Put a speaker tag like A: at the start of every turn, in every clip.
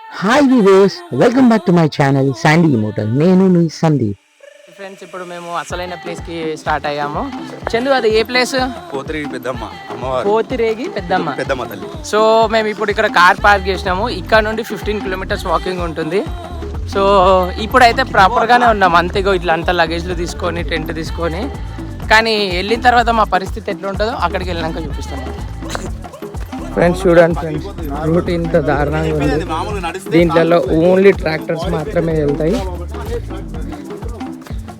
A: Hi viewers, welcome back to my channel Sandy motor. నేను మీ Sandeep.
B: Friends, ఇప్పుడు మేము అసలైన ప్లేస్కి స్టార్ట్ అయ్యాము. చందు, అది ఏ ప్లేస్?
C: పోతిరేగి పెద్దమ్మ అమ్మవారు.
B: పోతిరేగి పెద్దమ్మ
C: పెద్దమ్మ తల్లి.
B: సో మేము ఇప్పుడు ఇక్కడ కార్ పార్క్ చేసినాము. ఇక్కడ నుండి 15 కిలోమీటర్స్ వాకింగ్ ఉంటుంది. సో ఇప్పుడైతే ప్రాపర్గానే ఉన్నాం. అంతేగో ఇట్లా అంతా లగేజ్లు తీసుకొని టెంట్ తీసుకొని, కానీ వెళ్ళిన తర్వాత మా పరిస్థితి ఎట్లా ఉంటుందో అక్కడికి వెళ్ళినాక చూపిస్తాము. ఫ్రెండ్స్ చూడండి ఫ్రెండ్స్, రూట్ ఇంత దారుణంగా ఉంది. దీంట్లో ఓన్లీ ట్రాక్టర్స్ మాత్రమే వెళ్తాయి.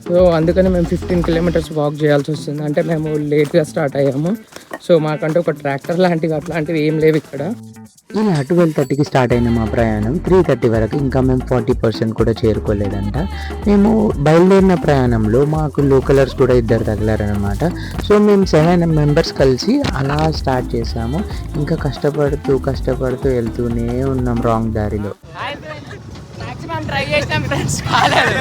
B: సో అందుకని మేము 15 కిలోమీటర్స్ వాక్ చేయాల్సి వస్తుంది. అంటే మేము లేట్గా స్టార్ట్ అయ్యాము. సో మాకంటే ఒక ట్రాక్టర్ లాంటివి అట్లాంటివి ఏం లేవు ఇక్కడ.
A: ఇలా 12:30కి స్టార్ట్ అయిన మా ప్రయాణం 3:30 వరకు ఇంకా మేము 40% కూడా చేరుకోలేదంట. మేము బయలుదేరిన ప్రయాణంలో మాకు లోకలర్స్ కూడా ఇద్దరు తగిలారనమాట. సో మేము 7 మెంబర్స్ కలిసి అలా స్టార్ట్ చేసాము. ఇంకా కష్టపడుతూ వెళ్తూనే ఉన్నాం రాంగ్ దారిలో.
B: ట్రై చేసినాం ఫ్రెండ్స్, కాలేదు.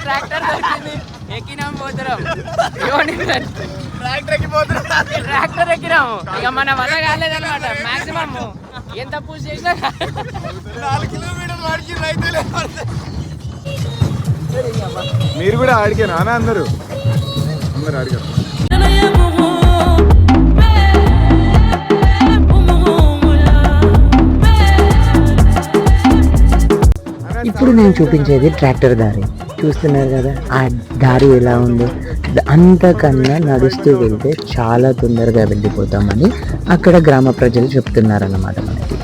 B: ట్రాక్టర్ దొరికింది, ఎక్కినాం, పోతున్నాం. ట్రాక్టర్ ఎక్కినాము, ఇక మన వల్ల కాలేదన్నమాట. మాక్సిమం ఎంత పూజ చేసినా
D: మీరు కూడా ఆడికేనా అందరూ అడిగారు.
A: ఇప్పుడు నేను చూపించేది ట్రాక్టర్ దారి. చూస్తున్నారు కదా ఆ దారి ఎలా ఉందో. అంతకన్నా నడుస్తూ వెళ్తే చాలా తొందరగా వెళ్ళిపోతామని అక్కడ గ్రామ ప్రజలు చెప్తున్నారన్నమాట మనకి.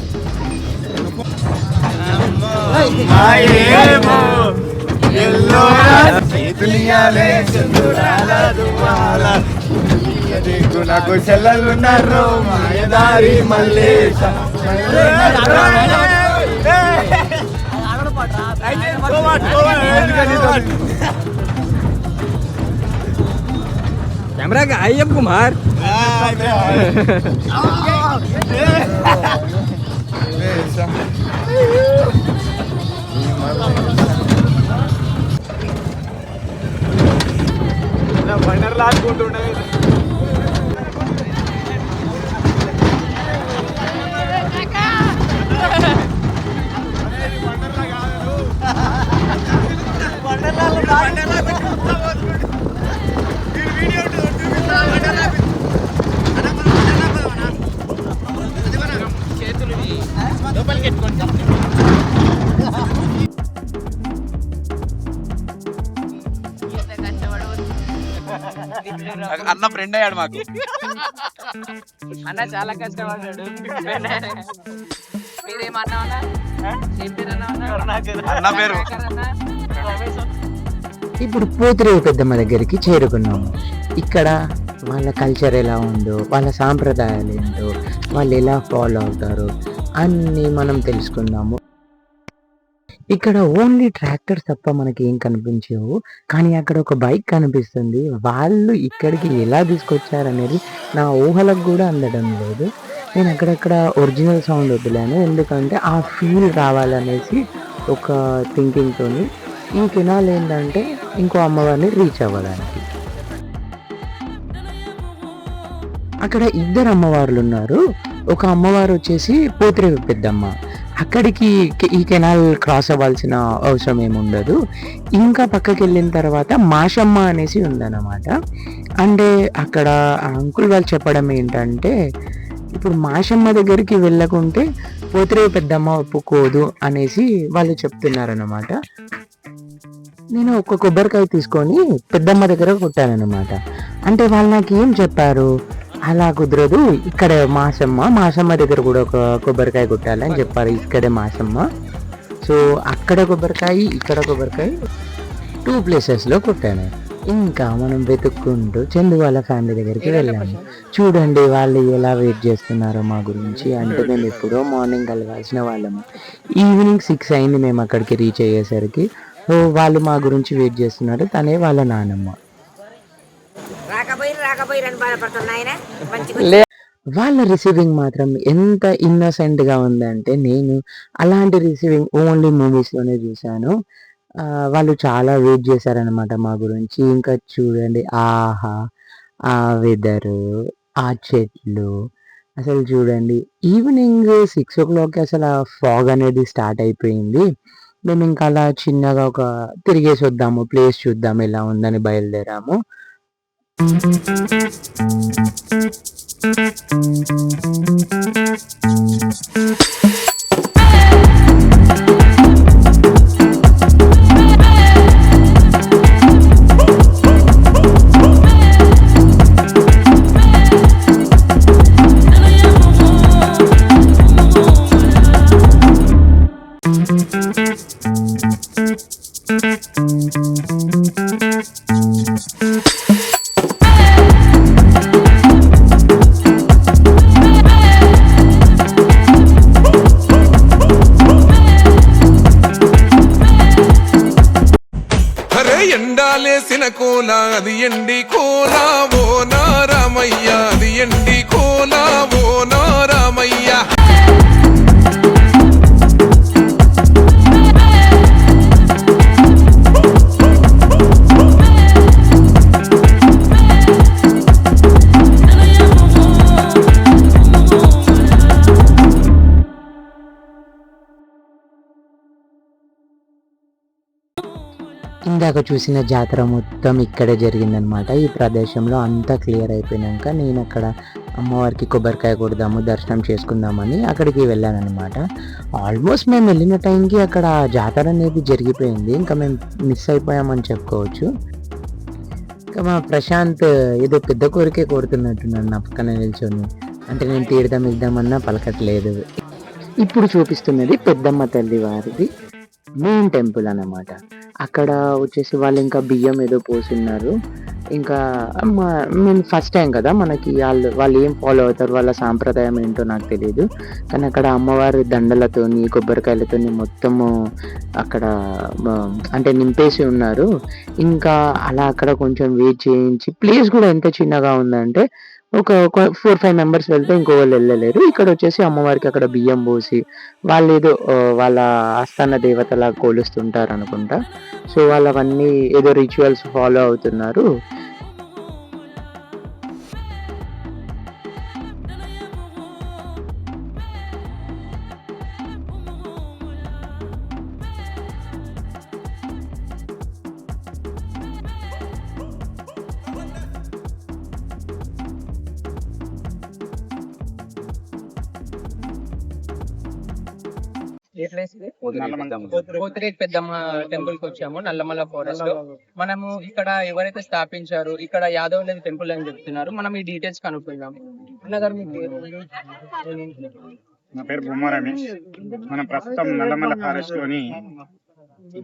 B: कैमरा का आई अब कुमार
D: బండర్ లాక్కుంటుండే
C: అన్న ఫ్రెండ్ అయ్యాడు మాకు.
B: అన్న చాలా కష్టపడ్డాడు. మీరేమన్నా
C: అన్న పేరు
A: ఇప్పుడు పోతిరేవు పెద్దమ్మ దగ్గరికి చేరుకున్నాము. ఇక్కడ వాళ్ళ కల్చర్ ఎలా ఉందో, వాళ్ళ సాంప్రదాయాలు ఏంటో, వాళ్ళు ఎలా ఫాలో అవుతారో అన్నీ మనం తెలుసుకుందాము. ఇక్కడ ఓన్లీ ట్రాక్టర్ తప్ప మనకి ఏం కనిపించవు, కానీ అక్కడ ఒక బైక్ కనిపిస్తుంది. వాళ్ళు ఇక్కడికి ఎలా తీసుకొచ్చారనేది నా ఊహలకు కూడా అందడం లేదు. నేను అక్కడక్కడ ఒరిజినల్ సౌండ్ వదిలాను, ఎందుకంటే ఆ ఫీల్ రావాలనేసి ఒక థింకింగ్తో. ఈ కెనాల్ ఏంటంటే ఇంకో అమ్మవారిని రీచ్ అవ్వడానికి. అక్కడ ఇద్దరు అమ్మవార్లు ఉన్నారు. ఒక అమ్మవారు వచ్చేసి పోతిరేవు పెద్దమ్మ. అక్కడికి ఈ కెనాల్ క్రాస్ అవ్వాల్సిన అవసరం ఏమి ఉండదు. ఇంకా పక్కకి వెళ్ళిన తర్వాత మాషమ్మ అనేసి ఉందన్నమాట. అంటే అక్కడ అంకుల్ వాళ్ళు చెప్పడం ఏంటంటే, ఇప్పుడు మాషమ్మ దగ్గరికి వెళ్ళకుంటే పోతిరేవు పెద్దమ్మ ఒప్పుకోదు అనేసి వాళ్ళు చెప్తున్నారన్నమాట. నేను ఒక కొబ్బరికాయ తీసుకొని పెద్దమ్మ దగ్గర కొట్టానన్నమాట. అంటే వాళ్ళు నాకు ఏం చెప్పారు, అలా కుదరదు, ఇక్కడ మాసమ్మ దగ్గర కూడా ఒక కొబ్బరికాయ కొట్టాలని చెప్పారు. ఇక్కడే మాసమ్మ. సో అక్కడ కొబ్బరికాయ, ఇక్కడ కొబ్బరికాయ 2 ప్లేసెస్లో కొట్టాను. ఇంకా మనం వెతుక్కుంటూ చందు వాళ్ళ ఫ్యామిలీ దగ్గరికి వెళ్ళాము. చూడండి వాళ్ళు ఎలా వెయిట్ చేస్తున్నారో మా గురించి. అంటే మేము ఎప్పుడో మార్నింగ్ కలవాల్సిన వాళ్ళము. ఈవినింగ్ 6 అయింది మేము అక్కడికి రీచ్ అయ్యేసరికి. వాళ్ళు మా గురించి వెయిట్ చేస్తున్నారు. తనే వాళ్ళ నానమ్మ. వాళ్ళ రిసీవింగ్ మాత్రం ఎంత ఇన్నోసెంట్ గా ఉందంటే, నేను అలాంటి రిసీవింగ్ ఓన్లీ మూవీస్ లోనే చూశాను. వాళ్ళు చాలా వెయిట్ చేశారనమాట మా గురించి. ఇంకా చూడండి, ఆహా, ఆ వెదరు, ఆ చెట్లు, అసలు చూడండి ఈవినింగ్ 6 o'clock అసలు ఆ ఫాగ్ అనేది స్టార్ట్ అయిపోయింది. మేము ఇంకా అలా చిన్నగా ఒక తిరిగేసి వద్దాము, ప్లేస్ చూద్దాం ఎలా ఉందని బయలుదేరాము.
E: అరే ఎండాలేసిన కోల అది ఎండి కోల ఓ నారామయ్య, అది ఎండి కోల ఓ నారామయ్య.
A: ఇందాక చూసిన జాతర మొత్తం ఇక్కడే జరిగిందనమాట. ఈ ప్రదేశంలో అంతా క్లియర్ అయిపోయినాక నేను అక్కడ అమ్మవారికి కొబ్బరికాయ కొడదాము, దర్శనం చేసుకుందామని అక్కడికి వెళ్ళానమాట. ఆల్మోస్ట్ మేము వెళ్ళిన టైంకి అక్కడ జాతర అనేది జరిగిపోయింది. ఇంకా మేము మిస్ అయిపోయామని చెప్పుకోవచ్చు. ఇంకా మా ప్రశాంత్ ఏదో పెద్ద కోరికే కోరుతున్నట్టున్నాడు నా పక్కన నిల్చొని. అంటే నేను తీర్థం ఇద్దామన్నా పలకట్లేదు. ఇప్పుడు చూపిస్తున్నది పెద్దమ్మ తల్లి వారిది మెయిన్ టెంపుల్ అన్నమాట. అక్కడ వచ్చేసి వాళ్ళు ఇంకా బియ్యం ఏదో పోస్తున్నారు. ఇంకా మేము ఫస్ట్ టైం కదా, మనకి వాళ్ళు ఏం ఫాలో అవుతారు, వాళ్ళ సాంప్రదాయం ఏంటో నాకు తెలియదు. కానీ అక్కడ అమ్మవారి దండలతోని కొబ్బరికాయలతోని మొత్తము అక్కడ అంటే నింపేసి ఉన్నారు. ఇంకా అలా అక్కడ కొంచెం వెయిట్ చేయించి, ప్లేస్ కూడా ఎంత చిన్నగా ఉందంటే ఒక 4-5 మెంబర్స్ వెళ్తే ఇంకో వాళ్ళు వెళ్ళలేరు. ఇక్కడ వచ్చేసి అమ్మవారికి అక్కడ బియ్యం పోసి వాళ్ళు ఏదో వాళ్ళ ఆస్థాన దేవతలా కొలుస్తుంటారు అనుకుంటా. సో వాళ్ళు అవన్నీ ఏదో రిచువల్స్ ఫాలో అవుతున్నారు.
B: ఏ ప్లేస్ ఇది? పోతిరెడ్డి పెద్దమ్మ టెంపుల్ కి వచ్చాము, నల్లమల్ల ఫారెస్ట్ లో. మనము ఇక్కడ ఎవరైతే స్థాపించారు, ఇక్కడ యాదవ్ టెంపుల్ అని చెప్తున్నారు. మనం ఈ డీటెయిల్స్ కనుక్కుందాం. అన్నగారు మీ పేరు?
F: నా పేరు బొమ్మ రమేష్. మనం ప్రస్తుతం నల్లమల్ల ఫారెస్ట్ లోని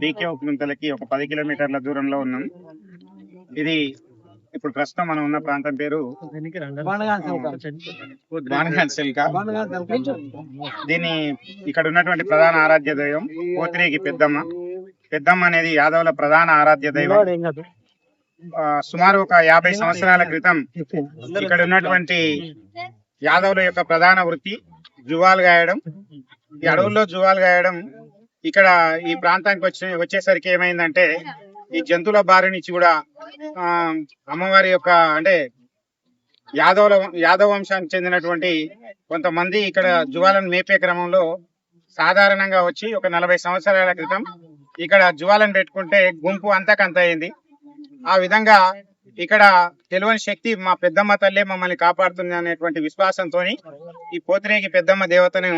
F: డీకే ఉప్పింతలకి ఒక 10 కిలోమీటర్ల దూరంలో ఉన్నాం. ఇది ఇప్పుడు ప్రస్తుతం మనం ఉన్న ప్రాంతం పేరు బాణగాన్సిల్కా. దీని ఇక్కడ ఉన్నటువంటి ప్రధాన ఆరాధ్య దైవం పోతిరేగి పెద్దమ్మ. పెద్దమ్మ అనేది యాదవుల ప్రధాన ఆరాధ్య దైవం. సుమారు ఒక 50 సంవత్సరాల క్రితం ఇక్కడ ఉన్నటువంటి యాదవుల యొక్క ప్రధాన వృత్తి జువాలు గాయడం. ఈ అడవుల్లో జువాలు గాయడం ఇక్కడ ఈ ప్రాంతానికి వచ్చేసరికి ఏమైందంటే ఈ జంతువుల బారి నుంచి కూడా అమ్మవారి యొక్క అంటే యాదవ వంశానికి చెందినటువంటి కొంతమంది ఇక్కడ జువాలను మేపే క్రమంలో సాధారణంగా వచ్చి ఒక 40 సంవత్సరాల క్రితం ఇక్కడ జువాలను పెట్టుకుంటే గుంపు అంతకంత అయింది. ఆ విధంగా ఇక్కడ తెలియని శక్తి మా పెద్దమ్మ తల్లే మమ్మల్ని కాపాడుతుంది అనేటువంటి విశ్వాసంతో ఈ పోతిరేగి పెద్దమ్మ దేవతను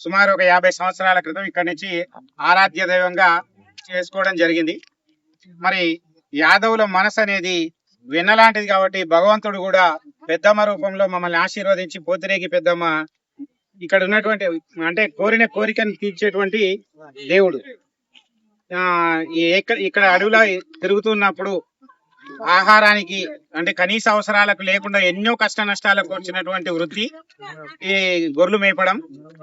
F: సుమారు ఒక 50 సంవత్సరాల క్రితం ఇక్కడ నుంచి ఆరాధ్య దైవంగా చేసుకోవడం జరిగింది. మరి యాదవుల మనసు అనేది వెన్నలాంటిది కాబట్టి భగవంతుడు కూడా పెద్దమ్మ రూపంలో మమ్మల్ని ఆశీర్వదించి పోతిరేగి పెద్దమ్మ ఇక్కడ ఉన్నటువంటి అంటే కోరిన కోరికను తీర్చేటువంటి దేవుడు. ఇక్కడ అడవిలో తిరుగుతున్నప్పుడు ఆహారానికి అంటే కనీస అవసరాలకు లేకుండా ఎన్నో కష్ట నష్టాలకు వచ్చినటువంటి వృత్తి ఈ గొర్రెలు మేపడం.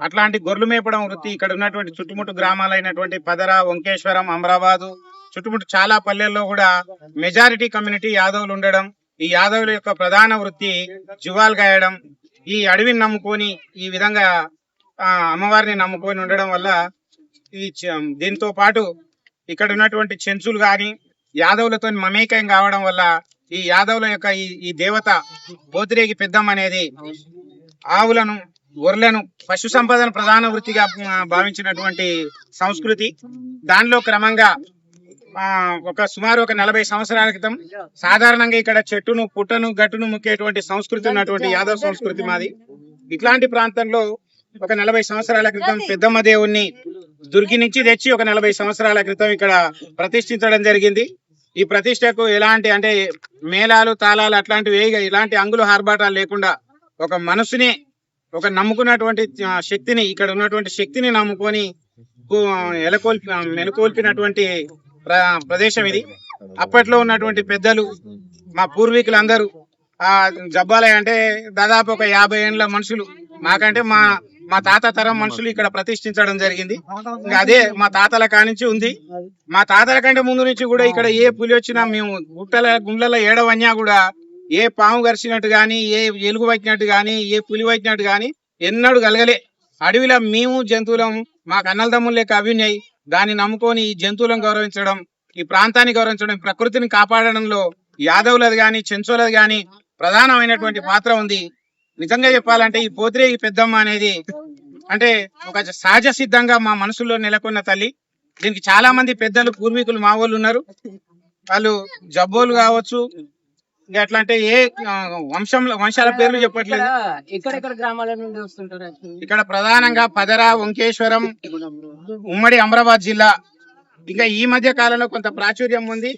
F: అట్లాంటి గొర్రెలు మేపడం వృత్తి ఇక్కడ ఉన్నటువంటి చుట్టుముట్టు గ్రామాలైనటువంటి పదర, వంకేశ్వరం, అమరాబాదు చుట్టుముట్టు చాలా పల్లెల్లో కూడా మెజారిటీ కమ్యూనిటీ యాదవులు ఉండడం. ఈ యాదవుల యొక్క ప్రధాన వృత్తి జువాలు గాయడం. ఈ అడవిని నమ్ముకొని ఈ విధంగా అమ్మవారిని నమ్ముకొని ఉండడం వల్ల దీంతో పాటు ఇక్కడ ఉన్నటువంటి చెంచులు గాని యాదవులతో మమేకం కావడం వల్ల ఈ యాదవుల యొక్క ఈ దేవత పోతిరేగి పెద్దమ్మ అనేది ఆవులను, గొర్రెలను పశు సంపదను ప్రధాన వృత్తిగా భావించినటువంటి సంస్కృతి. దానిలో క్రమంగా సుమారు ఒక 40 సంవత్సరాల క్రితం సాధారణంగా ఇక్కడ చెట్టును, పుట్టను, గట్టును ముక్కేటువంటి సంస్కృతి ఉన్నటువంటి యాదవ్ సంస్కృతి మాది. ఇట్లాంటి ప్రాంతంలో ఒక 40 సంవత్సరాల క్రితం పెద్దమ్మ దేవుణ్ణి దుర్గి నుంచి తెచ్చి ఒక 40 సంవత్సరాల క్రితం ఇక్కడ ప్రతిష్ఠించడం జరిగింది. ఈ ప్రతిష్టకు ఎలాంటి అంటే మేళాలు, తాళాలు అట్లాంటివి ఇలాంటి అంగులు ఆర్భాటాలు లేకుండా ఒక మనసుని, ఒక నమ్ముకున్నటువంటి శక్తిని, ఇక్కడ ఉన్నటువంటి శక్తిని నమ్ముకొని మెలకొల్పినటువంటి ప్రదేశం ఇది. అప్పట్లో ఉన్నటువంటి పెద్దలు, మా పూర్వీకులందరూ జబ్బాలయ అంటే దాదాపు ఒక 50 ఏళ్ళ మనుషులు, మాకంటే మా తాత తరం మనుషులు ఇక్కడ ప్రతిష్ఠించడం జరిగింది. ఇంకా అదే మా తాతల కానించి ఉంది. మా తాతల కంటే ముందు నుంచి కూడా ఇక్కడ ఏ పులి వచ్చినా మేము గుండ్లలో ఏడవన్యా కూడా ఏ పాము గరిచినట్టు గాని, ఏ ఎలుగు వచ్చినట్టు గాని, ఏ పులి వచ్చినట్టు గాని ఎన్నడూ కలగలే. అడవిలో మేము జంతువులం, మాకు అన్నలదమ్ములు లేక అవినయ్. దాన్ని నమ్ముకొని ఈ జంతువులను గౌరవించడం, ఈ ప్రాంతాన్ని గౌరవించడం, ప్రకృతిని కాపాడడంలో యాదవులది గాని, చెంచోలది గాని ప్రధానమైనటువంటి పాత్ర ఉంది. నిజంగా చెప్పాలంటే ఈ పోతిరేగి పెద్దమ్మ అనేది అంటే ఒక సహజ సిద్ధంగా మా మనసులో నెలకొన్న తల్లి. దీనికి చాలా మంది పెద్దలు, పూర్వీకులు, మా వాళ్ళు ఉన్నారు. వాళ్ళు జబ్బోలు కావచ్చు, ఎట్లా అంటే ఏ వంశాల పేర్లు చెప్పట్లేదు.
B: ఎక్కడెక్కడ గ్రామాల నుండి వస్తుంటారు?
F: ఇక్కడ ప్రధానంగా పదర, వంకేశ్వరం, ఉమ్మడి అమరాబాద్ జిల్లా. ఇంకా ఈ మధ్య కాలంలో కొంత ప్రాచుర్యం ఉంది.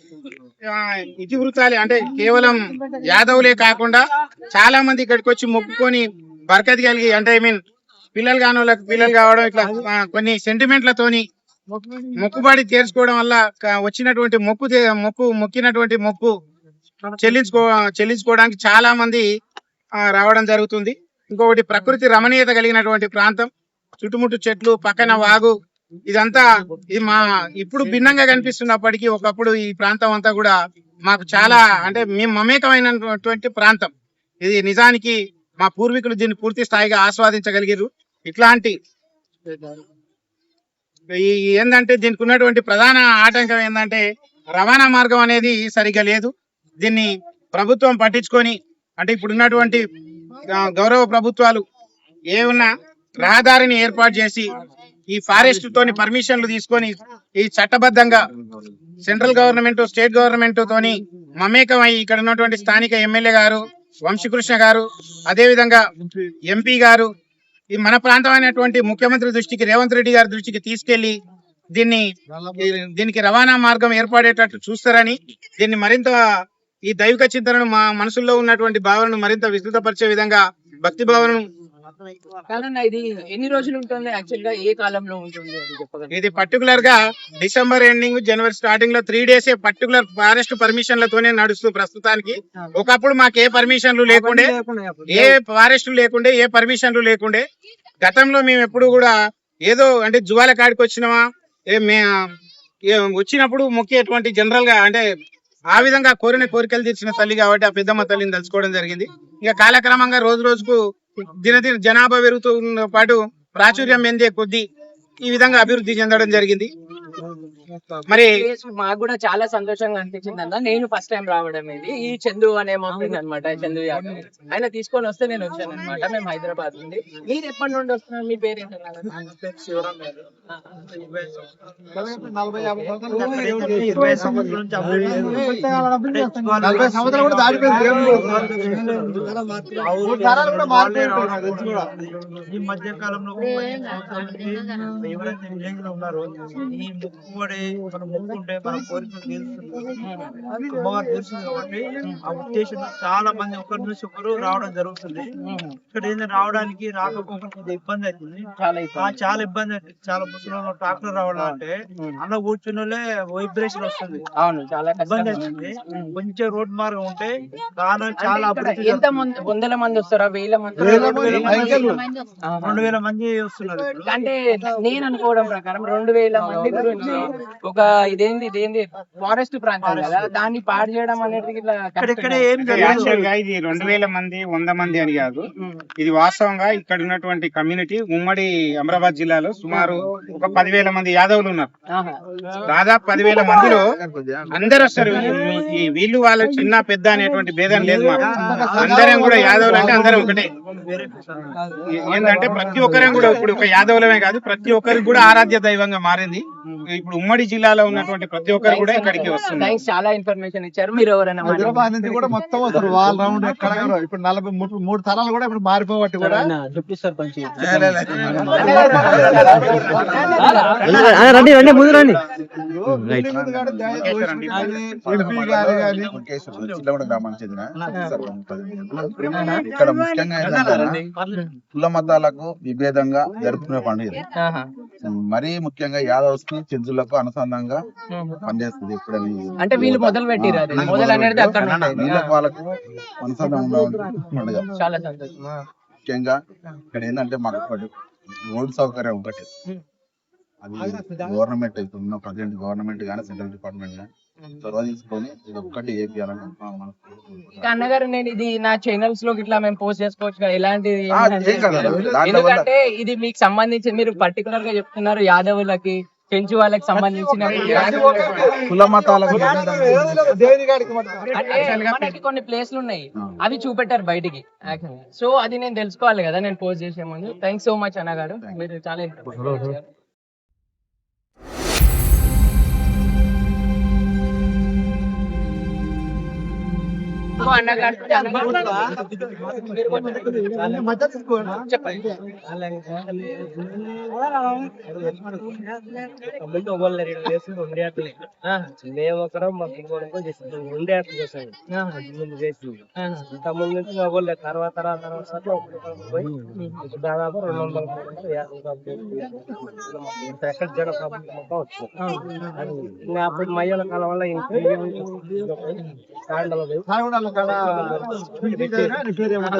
F: ఇతివృత్తాలే అంటే కేవలం యాదవులే కాకుండా చాలా మంది ఇక్కడికి వచ్చి మొక్కుకొని బరకతి కలిగి, అంటే పిల్లలు కాని వాళ్ళకి పిల్లలు కావడం, ఇట్లా కొన్ని సెంటిమెంట్లతోని మొక్కుబడి తీర్చుకోవడం వల్ల వచ్చినటువంటి మొక్కినటువంటి మొక్కు చెల్లించుకోవడానికి చాలా మంది రావడం జరుగుతుంది. ఇంకొకటి ప్రకృతి రమణీయత కలిగినటువంటి ప్రాంతం, చుట్టుముట్టు చెట్లు, పక్కన వాగు, ఇదంతా ఇది ఇప్పుడు భిన్నంగా కనిపిస్తున్నప్పటికీ ఒకప్పుడు ఈ ప్రాంతం అంతా కూడా మాకు చాలా అంటే మేము మమేకమైనటువంటి ప్రాంతం ఇది. నిజానికి మా పూర్వీకులు దీన్ని పూర్తి స్థాయిగా ఆస్వాదించగలిగారు. ఇట్లాంటి ఏంటంటే దీనికి ఉన్నటువంటి ప్రధాన ఆటంకం ఏంటంటే రవాణా మార్గం అనేది సరిగ్గా లేదు. దీన్ని ప్రభుత్వం పట్టించుకొని, అంటే ఇప్పుడు ఉన్నటువంటి గౌరవ ప్రభుత్వాలు ఏమన్నా రహదారిని ఏర్పాటు చేసి ఈ ఫారెస్ట్ తోని పర్మిషన్లు తీసుకొని ఈ చట్టబద్ధంగా సెంట్రల్ గవర్నమెంట్, స్టేట్ గవర్నమెంట్ తోని మమేకమై ఇక్కడ ఉన్నటువంటి స్థానిక ఎమ్మెల్యే గారు వంశీకృష్ణ గారు, అదే విధంగా ఎంపీ గారు ఈ మన ప్రాంతమైనటువంటి ముఖ్యమంత్రి దృష్టికి, రేవంత్ రెడ్డి గారి దృష్టికి తీసుకెళ్లి దీనికి రవాణా మార్గం ఏర్పడేటట్టు చూస్తారని, దీన్ని మరింత ఈ దైవిక చింతనను మా మనసుల్లో ఉన్నటువంటి భావనను మరింత విస్తృతపరిచే విధంగా భక్తి భావనను.
B: ఇది ఎన్ని రోజులు ఉంటుంది? యాక్చువల్ గా ఏ కాలంలో ఉంటుంది అది చెప్పగలరా?
F: ఇది పర్టికులర్ గా డిసెంబర్ ఎండింగ్, జనవరి స్టార్టింగ్ లో 3 days పర్టికులర్ ఫారెస్ట్ పర్మిషన్లతోనే నడుస్తుంది ప్రస్తుతానికి. ఒకప్పుడు మాకు ఏ పర్మిషన్లు లేకుండే, ఏ ఫారెస్ట్లు లేకుండే, ఏ పర్మిషన్లు లేకుండే. గతంలో మేము ఎప్పుడు కూడా ఏదో అంటే జువాల కాడికి వచ్చినామా, వచ్చినప్పుడు మొక్కేటువంటి జనరల్ గా అంటే ఆ విధంగా కోరికలు తీర్చిన తల్లి కాబట్టి ఆ పెద్దమ్మ తల్లిని తలుచుకోవడం జరిగింది. ఇక కాలక్రమంగా రోజు రోజుకు దినదిన జనాభా పెరుగుతున్న పాటు ప్రాచుర్యం ఎందే కొద్దీ ఈ విధంగా అభివృద్ధి చెందడం జరిగింది. మరి
B: మాకు కూడా చాలా సంతోషంగా అనిపించింది అన్న. నేను ఫస్ట్ టైం రావడం ఇది. ఈ చందు అనే మా ఫ్రెండ్ అనమాట, చందు యాదవ్, ఆయన తీసుకొని వస్తే నేను వచ్చాను అనమాట. మేము హైదరాబాద్ నుండి. మీరు ఎప్పటి నుండి వస్తున్నారు? మీ పేరు ఏంటన్నా?
G: శివరాం గారు. 40-50 సంవత్సరాల నుంచి ఈ మధ్య కాలంలో ఎవరైతే విలేజ్ లో ఉన్నారో ఈ మొక్కుబడి మనం మొక్కుంటే మన కోరికలు తీరుస్తుంది కాబట్టి ఆ ఉద్దేశం చాలా మంది ఒకరి నుంచి ఒకరు రావడం జరుగుతుంది. ఇక్కడ ఏంటంటే రావడానికి రాకపోవడం ఇబ్బంది అవుతుంది, చాలా ఇబ్బంది అవుతుంది. చాలా ముసలి ట్రాక్టర్ రావడం అంటే అన్న కూర్చున్నోళ్ళే వైబ్రేషన్ వస్తుంది,
B: చాలా
G: ఇబ్బంది అవుతుంది. కొంచెం రోడ్ మార్గం ఉంటే చాలా
B: ఎంత వందల మంది వస్తారా? 1000 మంది,
G: 2000 మంది వస్తున్నారు.
B: అంటే నేను అనుకోవడం ప్రకారం 2000 మంది గురించి ఒక ఇదేంది ఫారెస్ట్ ప్రాంతం కదా, దాన్ని పాడు చేయడం అనేది ఇట్లా
G: ఇక్కడ ఏం
F: యాక్చువల్ గా ఇది 2000 మంది 100 మంది అని కాదు, ఇది వాస్తవంగా ఇక్కడ ఉన్నటువంటి కమ్యూనిటీ ఉమ్మడి అమరాబాద్ జిల్లాలో సుమారు ఒక 10,000 మంది యాదవులు ఉన్నారు. దాదాపు 10,000 మందిలో అందరూ వస్తారు. ఈ వీళ్ళు వాళ్ళు చిన్న పెద్ద అనేటువంటి భేదం లేదు మాకు. అందరం కూడా యాదవులు అంటే అందరం ఒకటే. ఏంటంటే ప్రతి ఒక్కరం కూడా ఇప్పుడు ఒక యాదవులమే కాదు, ప్రతి ఒక్కరికి కూడా ఆరాధ్య దైవంగా మారింది. ఇప్పుడు ఉమ్మడి జిల్లాలో ఉన్నటువంటి ప్రతి ఒక్కరు కూడా ఇక్కడికి వస్తుంది.
B: చాలా ఇన్ఫర్మేషన్ ఇచ్చారు. మీరు ఎవరైనా
H: హైదరాబాద్ నుంచి కూడా మొత్తం వస్తారు వాళ్ళ రౌండ్ ఎక్కడ కూడా. ఇప్పుడు 43 తరాలు కూడా ఇప్పుడు మారిపోబట్టి కూడా
G: డిప్యూటీ సర్పంచ్
H: రండి రండి ముందు రండి.
C: గ్రామానికి చెందిన ఇక్కడ ముఖ్యంగా ఏంటంటే కుల మతాలకు విభేదంగా జరుపుకునే పండుగ ఇది. మరీ ముఖ్యంగా యాదవ్స్ కి చెంచులకు అనుసంధానంగా పనిచేస్తుంది. ఇక్కడ
B: అంటే వీళ్ళు మొదలు పెట్టిరు, మొదలు అనేది అక్కడ
C: వీళ్ళకి వాళ్ళకు అనుసంధానంగా ఉంటుంది పండుగ.
B: చాలా సంతోషం.
C: ముఖ్యంగా ఇక్కడ ఏంటంటే మాకు రోడ్ సౌకర్యం ఒకటి, అది గవర్నమెంట్ ఉన్న ప్రజెంట్ గవర్నమెంట్ కానీ సెంట్రల్ డిపార్ట్మెంట్ కానీ చొరవ తీసుకొని ఇది ఒక్కటి ఏపీయాలని
B: అన్నగారు, నేను ఇది నా ఛానల్స్ లో ఇట్లా మేము పోస్ట్ చేసుకోవచ్చు ఎలాంటిది?
C: ఏం కాదు.
B: ఎందుకంటే ఇది మీకు సంబంధించి మీరు పర్టికులర్ గా చెప్తున్నారు యాదవులకి చెంచు వాళ్ళకి సంబంధించిన
C: కుల మతాలకు
B: అంటే మనకి కొన్ని ప్లేస్లు ఉన్నాయి, అవి చూపెట్టారు బయటికి. సో అది నేను తెలుసుకోవాలి కదా నేను పోస్ట్ చేసే ముందు. థ్యాంక్స్ సో మచ్ అన్నగారు, మీరు చాలా ఇన్ఫర్మేషన్.
G: దాదాపు 200 అప్పుడు మయ్యల కాలం వల్ల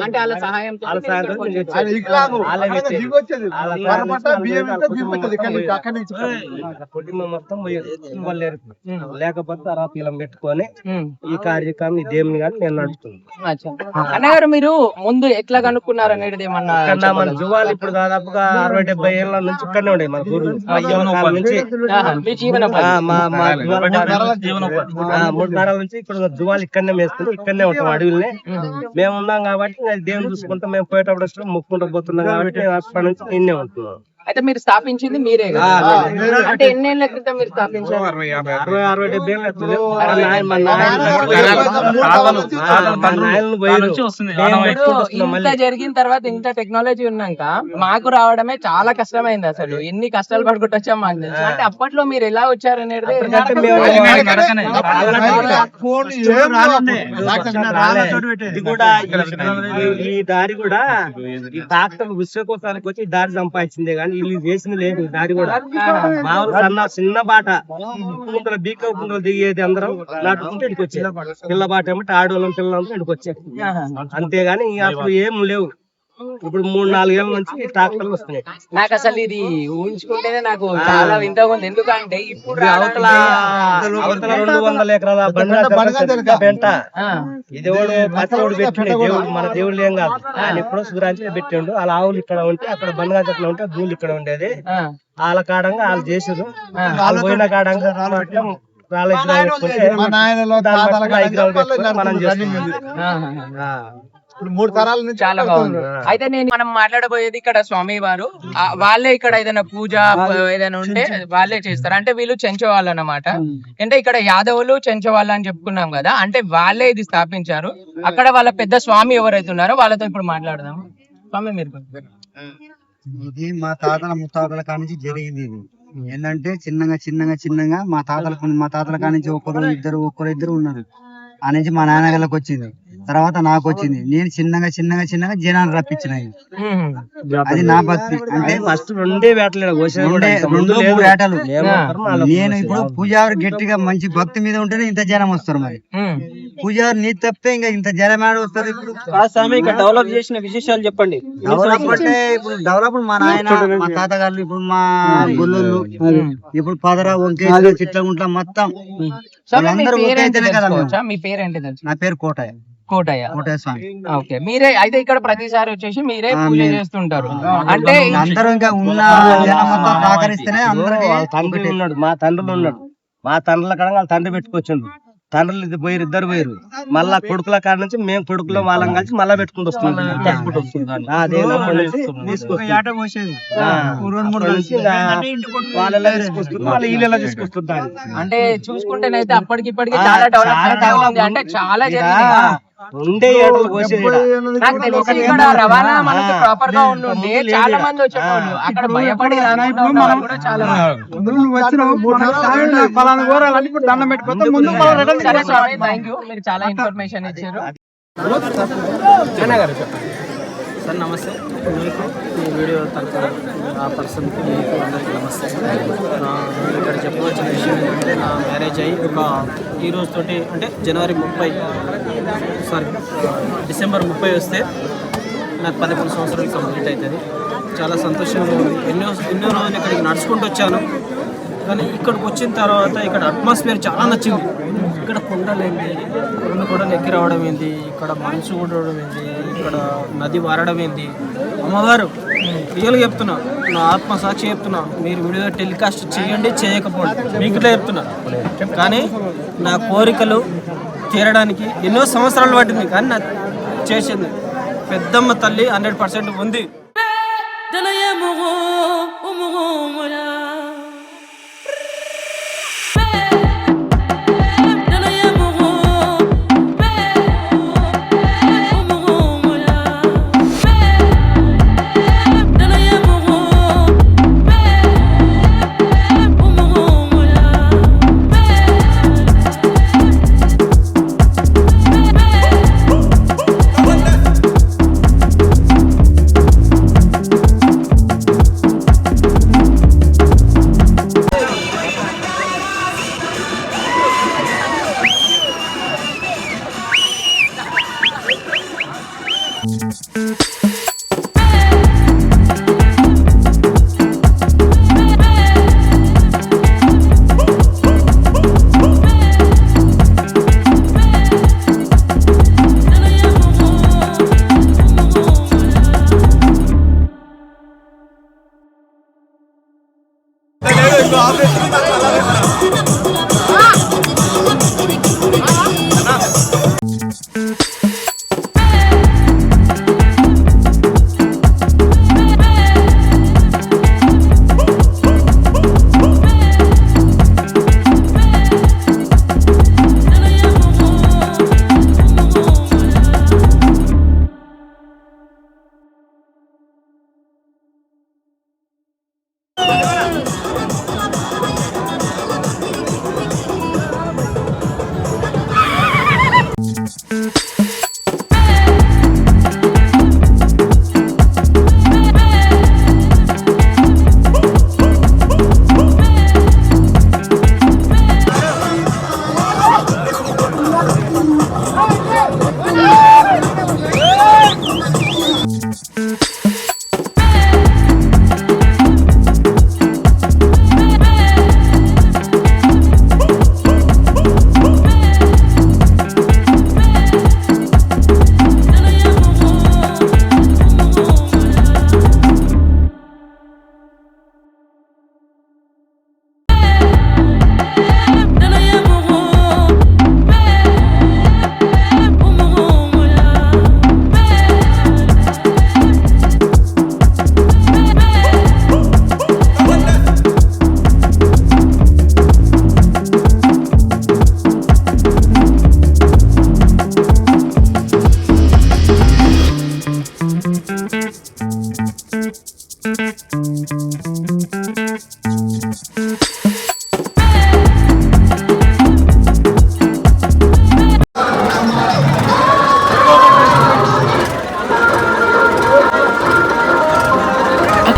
B: అంటే వాళ్ళ సహాయంతో
G: కుటుంబం మొత్తం పోయేది. లేకపోతే తరాపీలం పెట్టుకొని ఈ కార్యక్రమం ఈ దేవుని కానీ నేను నడుపుతున్నాను.
B: అన్నగారు, మీరు ముందు ఎట్లా కనుక్కున్నారు అనేది ఏమన్నా?
G: మన జువాలు ఇప్పుడు దాదాపుగా 60-70 ఏళ్ళ నుంచి ఇక్కడనే ఉండే మన గురువు నుంచి 3 తరాల నుంచి ఇప్పుడు జువాలు ఇక్కడనే మేస్తుంది, ఇక్కడనే ఉంటాం అడవులనే. మేము ఉన్నాం కాబట్టి దేవుని చూసుకుంటాం. మేము పోయేటప్పుడు వచ్చి ముక్కుంటూ పోతున్నాం కాబట్టి అప్పటి నుంచి నిన్నే ఉంటున్నాం.
B: అయితే మీరు స్థాపించింది మీరే కదా? అంటే ఎన్నేళ్ల క్రితం మీరు స్థాపించారు?
G: 60-70 ఏళ్ళు అవుతుంది.
B: ఇంత జరిగిన తర్వాత ఇంత టెక్నాలజీ ఉన్నాక మాకు రావడమే చాలా కష్టమైంది. అసలు ఎన్ని కష్టాలు పడుకుంటూ వచ్చాం మాకు తెలుసు. అంటే అప్పట్లో మీరు ఎలా వచ్చారనేది
G: ఈ దారి కూడా ఈ డాక్టర్ విశ్వకోశానికి వచ్చి దారి సంపాదించిందే కానీ వీళ్ళు చేసింది లేదు. దారి కూడా మామూలు చిన్న బాట కుంటలు బీక కుంటలు దిగేది అందరం నాటుకుంటే ఇక్కడికి వచ్చేది. పిల్ల బాట ఏమంటే ఆడవాళ్ళం పిల్లలంతా ఇక్కడికి వచ్చేది. అంతేగాని అప్పుడు ఏం లేవు. ఇప్పుడు 3-4 ఏళ్ళ నుంచి ట్రాక్టర్లు వస్తున్నాయి.
B: నాకు అసలు ఇది ఊహించుకుంటేనే నాకు చాలా వింతగా ఉంది. ఎందుకంటే ఇప్పుడు
G: అవతల 200 ఎకరాల పెంట ఇది పచ్చోడు పెట్టిండు. దేవుడు మన దేవుళ్ళు ఏం కాదు, ఆయన ఎప్పుడో సురాంచి పెట్టిండు. వాళ్ళ ఆవులు ఇక్కడ ఉంటే అక్కడ బండగా చెట్లు ఉంటే భూములు ఇక్కడ ఉండేది. వాళ్ళ కాడంగా వాళ్ళు చేసారు. వాళ్ళు పోయిన కాడంగా మనం చేస్తాం.
H: ఇప్పుడు 3 తరాల నుంచి
B: చాలా బాగుంది. అయితే నేను మనం మాట్లాడబోయేది ఇక్కడ స్వామి వారు వాళ్ళే ఇక్కడ ఏదైనా పూజ ఏదైనా ఉంటే వాళ్ళే చేస్తారు. అంటే వీళ్ళు చెంచవాళ్ళు అన్నమాట. అంటే ఇక్కడ యాదవులు చెంచవాళ్ళు అని చెప్పుకున్నాం కదా, అంటే వాళ్ళే ఇది స్థాపించారు. అక్కడ వాళ్ళ పెద్ద స్వామి ఎవరైతే ఉన్నారో వాళ్ళతో ఇప్పుడు మాట్లాడదాం. స్వామి మీరు
I: ఇది మా తాతల ముత్తాతల కానించి జరిగింది. ఇది ఏంటంటే చిన్నగా మా తాతల కానించి ఒకరు ఇద్దరు ఉన్నారు. ఆ నుంచి మా నాన్నగారికి వచ్చింది. తర్వాత నాకు వచ్చింది. నేను చిన్నగా చిన్నగా చిన్నగా జనాన్ని రప్పించిన. అది నా భక్తి. అంటే ఫస్ట్ రెండే వేటలు, రెండు వేటలు. నేను ఇప్పుడు పూజారి గట్టిగా మంచి భక్తి మీద ఉంటేనే ఇంత జనం వస్తారు. మరి పూజారి నీ తప్పితే ఇంకా ఇంత జనం ఆడ వస్తారు. ఇప్పుడు
G: స్వామి ఇక్కడ డెవలప్ చేసిన విశేషాలు చెప్పండి.
I: డెవలప్ అంటే ఇప్పుడు డెవలప్ మా నాయన మా తాతగారు, ఇప్పుడు మా గొల్లు, ఇప్పుడు పదరా వంకే చిట్లగుంట్ల మొత్తం వాళ్ళందరూ ఒకే అయితేనే కదా.
B: మీ పేరేంటి?
I: నా పేరు కోటయ్య.
B: కోటయ్య స్వామి. ఓకే, మీరే అయితే ఇక్కడ ప్రతిసారి వచ్చేసి మీరే పూజ చేస్తుంటారు అంటే
I: అందరూ ఇంకా ఉన్న జనం మొత్తం సహకరిస్తేనే అందరికీ.
G: తండ్రి ఉన్నాడు, మా తండ్రులు ఉన్నాడు, మా తండ్రుల కాడ వాళ్ళ తండ్రి పెట్టుకొచ్చిండు. తండ్రులు ఇద్దరు పోయారు. మళ్ళా కొడుకుల కాడ నుంచి మేము కొడుకులో వాళ్ళం కలిసి మళ్ళా పెట్టుకుంటూ వస్తున్నాం.
B: అంటే చూసుకుంటేనైతే అప్పటికిప్పటికి చాలా డెవలప్, అంటే చాలా
G: ఉండే
B: నాకు తెలిసి ఇక్కడ రవాణా మనకి ప్రాపర్ గా ఉండే చాలా మంది వచ్చేవాళ్ళు. అక్కడ భయపడి కూడా చాలా సరే స్వామి, థ్యాంక్ యూ, మీరు చాలా ఇన్ఫర్మేషన్ ఇచ్చారు.
G: సార్ నమస్తే. మీకు ఈ వీడియో తరఫు ఆ పర్సన్కి మీకు అందరికీ నమస్తే. ఇక్కడ చెప్పవలసిన విషయం ఏంటంటే నా మ్యారేజ్ అయ్యి ఈ రోజుతోటి అంటే డిసెంబర్ 30 వస్తే నాకు 11 సంవత్సరాలు కంప్లీట్ అవుతుంది. చాలా సంతోషంగా ఉంది. ఎన్నో రోజులు ఇక్కడికి నడుచుకుంటూ వచ్చాను. కానీ ఇక్కడికి వచ్చిన తర్వాత ఇక్కడ అట్మాస్ఫియర్ చాలా నచ్చింది. ఇక్కడ కొండలేంది, 2 కొండలు ఎక్కి రావడం ఏంది, ఇక్కడ మంచు ఉండడం ఏంది, ఇక్కడ నది వారడం ఏంది. అమ్మవారు రియల్గా చెప్తున్నా, నా ఆత్మసాక్షి చెప్తున్నా, మీరు వీడియో టెలికాస్ట్ చేయండి చేయకపోండి, మీకు ఇట్లా చెప్తున్నా. కానీ నా కోరికలు తీరడానికి ఎన్నో సంవత్సరాలు పట్టింది, కానీ నా చేసింది పెద్దమ్మ తల్లి 100% ఉంది.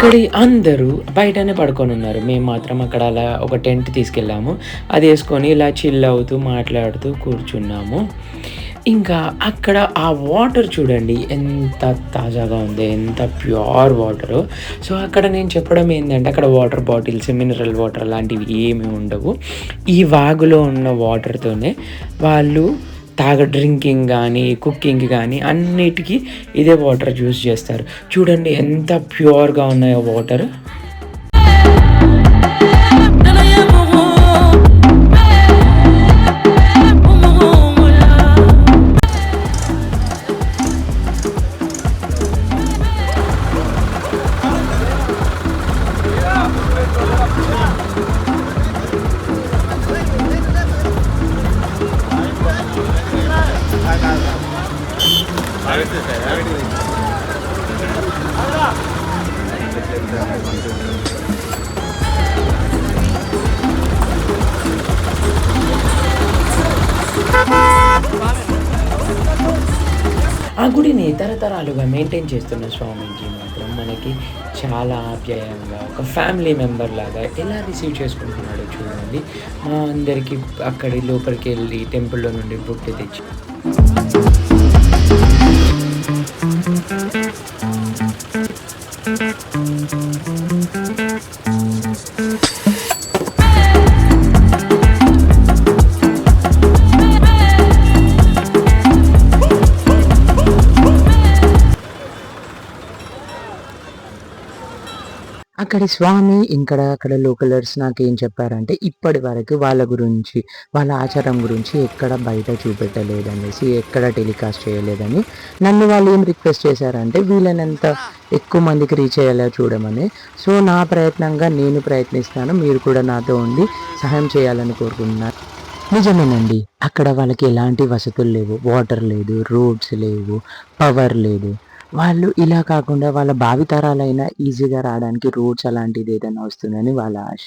A: అక్కడి అందరూ బయటనే పడుకొని ఉన్నారు. మేము మాత్రం అక్కడ అలా ఒక టెంట్ తీసుకెళ్ళాము. అది వేసుకొని ఇలా చిల్ అవుతూ మాట్లాడుతూ కూర్చున్నాము. ఇంకా అక్కడ ఆ వాటర్ చూడండి ఎంత తాజాగా ఉంది, ఎంత ప్యూర్ వాటరు. సో అక్కడ నేను చెప్పడం ఏంటంటే అక్కడ వాటర్ బాటిల్స్, మినరల్ వాటర్ లాంటివి ఏమి ఉండవు. ఈ వాగులో ఉన్న వాటర్తోనే వాళ్ళు డ్రింకింగ్ కానీ కుకింగ్ కానీ అన్నిటికీ ఇదే వాటర్ యూస్ చేస్తారు. చూడండి ఎంత ప్యూర్గా ఉన్నాయో వాటర్. ఆ గుడిని తరతరాలుగా మెయింటైన్ చేస్తున్న స్వామీజీ మాత్రం మనకి చాలా ఆప్యాయంగా ఒక ఫ్యామిలీ మెంబర్ లాగా ఎలా రిసీవ్ చేసుకుంటున్నాడో చూడండి. మా అందరికీ అక్కడి లోపలికి వెళ్ళి టెంపుల్లో నుండి బుక్ తెచ్చి అక్కడి స్వామి ఇంకా అక్కడ లోకలర్స్ నాకేం చెప్పారంటే ఇప్పటి వరకు వాళ్ళ గురించి, వాళ్ళ ఆచారం గురించి ఎక్కడ బయట చూపెట్టలేదనేసి, ఎక్కడ టెలికాస్ట్ చేయలేదని. నన్ను వాళ్ళు ఏం రిక్వెస్ట్ చేశారంటే వీళ్ళనంత ఎక్కువ మందికి రీచ్ అయ్యేలా చూడమని. సో నా ప్రయత్నంగా నేను ప్రయత్నిస్తాను, మీరు కూడా నాతో ఉండి సహాయం చేయాలని కోరుకుంటున్నాను. నిజమేనండి, అక్కడ వాళ్ళకి ఎలాంటి వసతులు లేవు. వాటర్ లేదు, రోడ్స్ లేవు, పవర్ లేదు. వాళ్ళు ఇలా కాకుండా వాళ్ళ భావితరాలైనా ఈజీగా రావడానికి రోడ్స్ అలాంటిది ఏదైనా వస్తుందని వాళ్ళ ఆశ.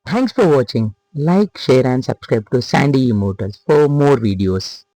A: Thanks for watching. Like, share and subscribe to Sandy Immortals for more videos.